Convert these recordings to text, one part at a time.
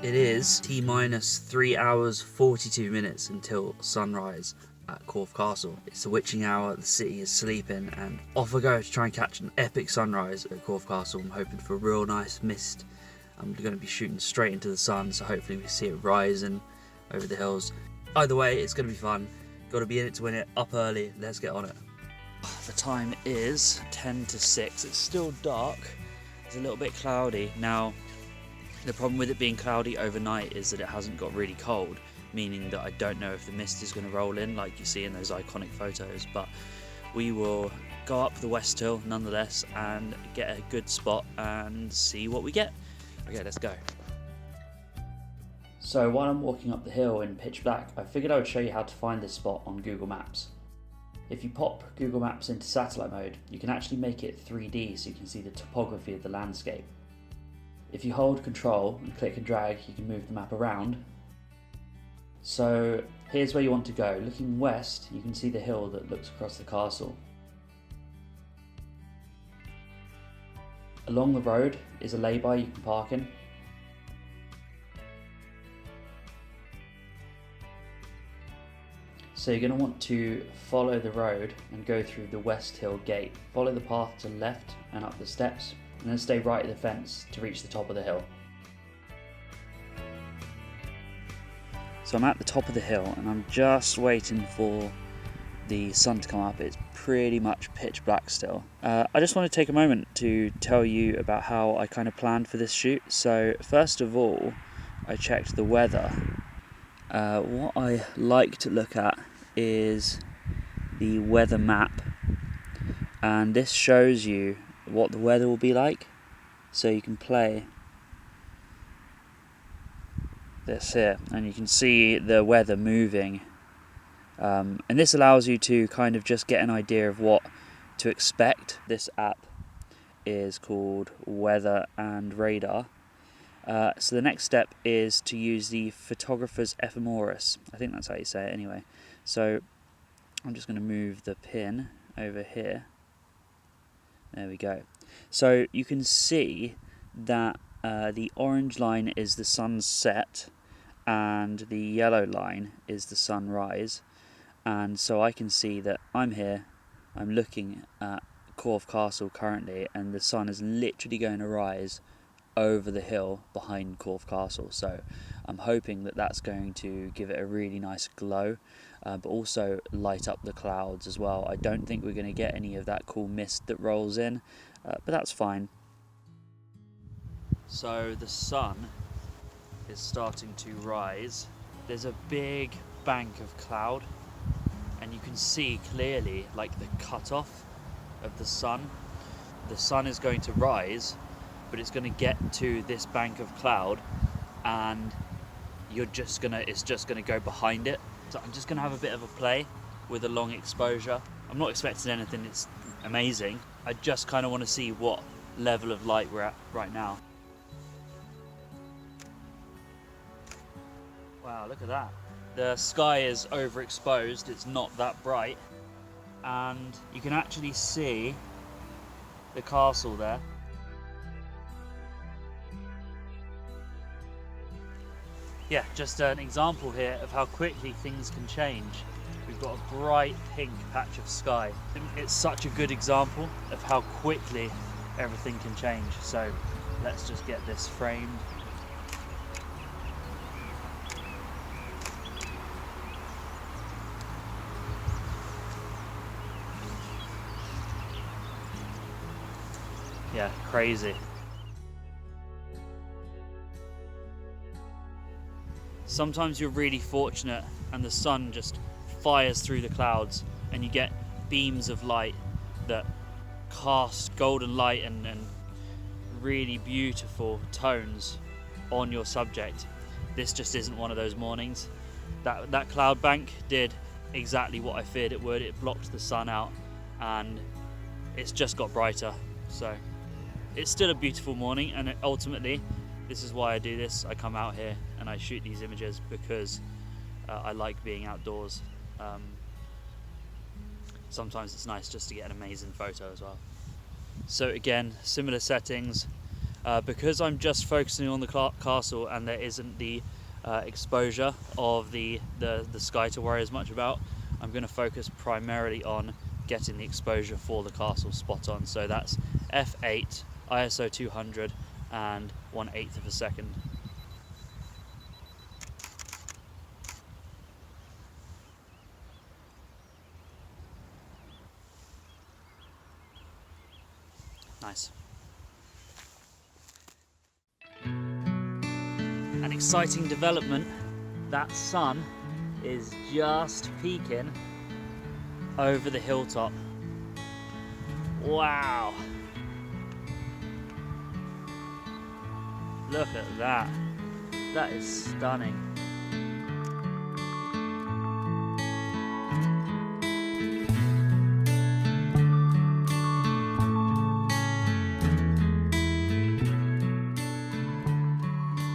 It is T-minus 3 hours 42 minutes until sunrise at Corfe Castle. It's the witching hour, the city is sleeping, and off I go to try and catch an epic sunrise at Corfe Castle. I'm hoping for a real nice mist. I'm going to be shooting straight into the sun, so hopefully we see it rising over the hills. Either way, it's going to be fun. Got to be in it to win it, up early, let's get on it. The time is 10 to 6, it's still dark, it's a little bit cloudy. Now, the problem with it being cloudy overnight is that it hasn't got really cold, meaning that I don't know if the mist is going to roll in like you see in those iconic photos, but we will go up the West Hill nonetheless and get a good spot and see what we get. Okay, let's go. So while I'm walking up the hill in pitch black, I figured I would show you how to find this spot on Google Maps. If you pop Google Maps into satellite mode, you can actually make it 3D so you can see the topography of the landscape. If you hold Control and click and drag, you can move the map around. So here's where you want to go. Looking west, you can see the hill that looks across the castle. Along the road is a lay-by you can park in. So you're going to want to follow the road and go through the West Hill gate. Follow the path to the left and up the steps, and then stay right at the fence to reach the top of the hill. So I'm at the top of the hill and I'm just waiting for the sun to come up. It's pretty much pitch black still. I just want to take a moment to tell you about how I kind of planned for this shoot. So first of all, I checked the weather. What I like to look at is the weather map, and this shows you what the weather will be like, so you can play this here and you can see the weather moving, and this allows you to kind of just get an idea of what to expect. This app is called Weather and Radar. So the next step is to use the photographer's ephemeris. I think that's how you say it anyway. So I'm just going to move the pin over here. There we go. So you can see that the orange line is the sunset and the yellow line is the sunrise. And so I can see that I'm here, I'm looking at Corfe Castle currently, and the sun is literally going to rise over the hill behind Corfe Castle. So I'm hoping that that's going to give it a really nice glow, but also light up the clouds as well. I don't think we're going to get any of that cool mist that rolls in, but that's fine. So the sun is starting to rise. There's a big bank of cloud and you can see clearly like the cutoff of the sun. The sun is going to rise, but it's going to get to this bank of cloud and it's just going to go behind it. So I'm just going to have a bit of a play with a long exposure. I'm not expecting anything it's amazing. I just kind of want to see what level of light we're at right now. Wow, look at that. The sky is overexposed, it's not that bright, and you can actually see the castle there. Yeah, just an example here of how quickly things can change. We've got a bright pink patch of sky. It's such a good example of how quickly everything can change. So let's just get this framed. Yeah, crazy. Sometimes you're really fortunate and the sun just fires through the clouds and you get beams of light that cast golden light and really beautiful tones on your subject. This just isn't one of those mornings. That cloud bank did exactly what I feared it would. It blocked the sun out and it's just got brighter. So it's still a beautiful morning, and ultimately this is why I do this. I come out here and I shoot these images because I like being outdoors. Sometimes it's nice just to get an amazing photo as well. So again, similar settings. Because I'm just focusing on the castle and there isn't the exposure of the sky to worry as much about, I'm going to focus primarily on getting the exposure for the castle spot on. So that's f8, ISO 200 and 1/8 of a second. Nice. An exciting development, that sun is just peeking over the hilltop. Wow! Look at that. That is stunning.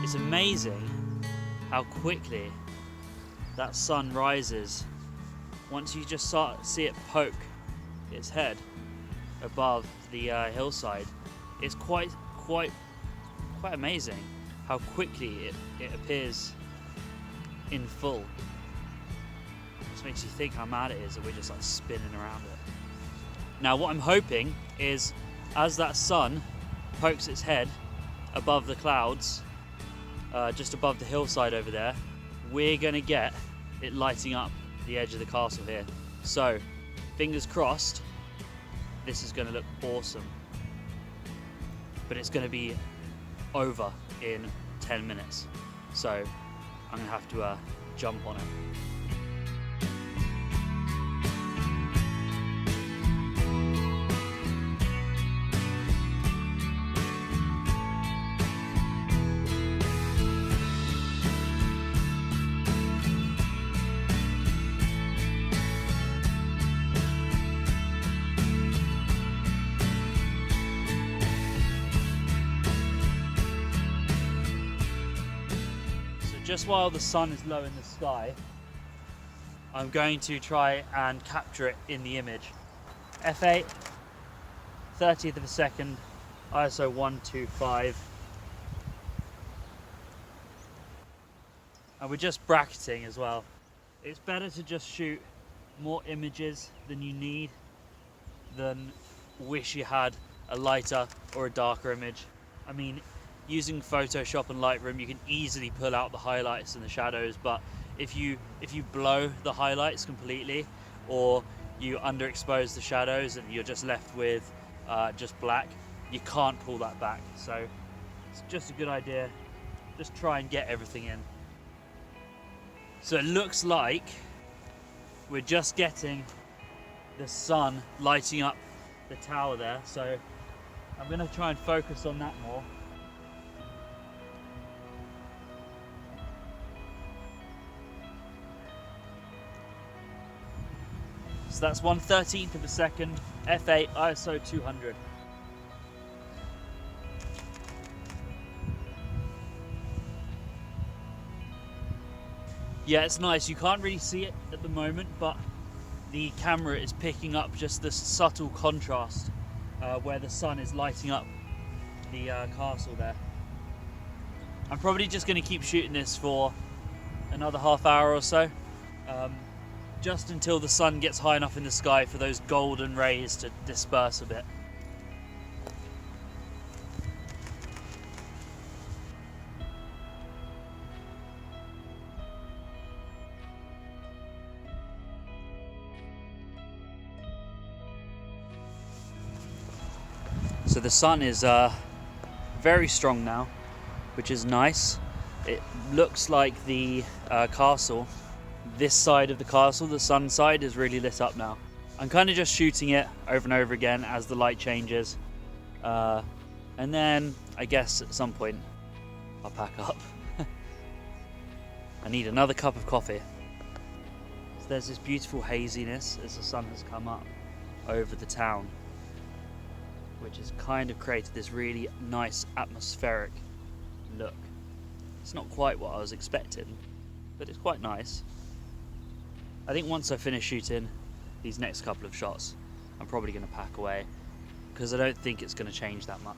It's amazing how quickly that sun rises once you just see it poke its head above the hillside. It's quite amazing how quickly it appears in full. It just makes you think how mad it is that we're just like spinning around it. Now what I'm hoping is, as that sun pokes its head above the clouds, just above the hillside over there, we're gonna get it lighting up the edge of the castle here. So fingers crossed, this is gonna look awesome. But it's gonna be over in 10 minutes. So I'm gonna have to jump on it. Just while the sun is low in the sky, I'm going to try and capture it in the image. f8, 30th of a second, ISO 125. And we're just bracketing as well. It's better to just shoot more images than you need than wish you had a lighter or a darker image. I mean, using Photoshop and Lightroom, you can easily pull out the highlights and the shadows, but if you blow the highlights completely, or you underexpose the shadows and you're just left with just black, you can't pull that back. So it's just a good idea, just try and get everything in. So it looks like we're just getting the sun lighting up the tower there, so I'm going to try and focus on that more. So that's 1/13th of a second, f8, ISO 200. Yeah, it's nice. You can't really see it at the moment, but the camera is picking up just this subtle contrast where the sun is lighting up the castle there. I'm probably just going to keep shooting this for another half hour or so. Just until the sun gets high enough in the sky for those golden rays to disperse a bit. So the sun is very strong now, which is nice. It looks like the castle, this side of the castle, the sun side, is really lit up now. I'm kind of just shooting it over and over again as the light changes. And then I guess at some point I'll pack up. I need another cup of coffee. So there's this beautiful haziness as the sun has come up over the town, which has kind of created this really nice atmospheric look. It's not quite what I was expecting, but it's quite nice. I think once I finish shooting these next couple of shots, I'm probably going to pack away, because I don't think it's going to change that much.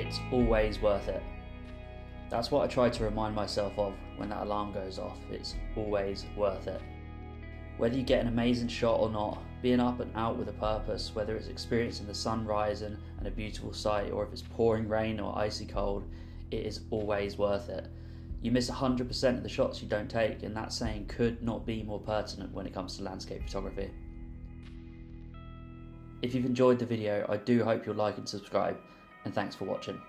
it's always worth it. That's what I try to remind myself of when that alarm goes off. It's always worth it. Whether you get an amazing shot or not, being up and out with a purpose, whether it's experiencing the sun rising and a beautiful sight, or if it's pouring rain or icy cold, it is always worth it. You miss 100% of the shots you don't take, and that saying could not be more pertinent when it comes to landscape photography. If you've enjoyed the video, I do hope you'll like and subscribe, and thanks for watching.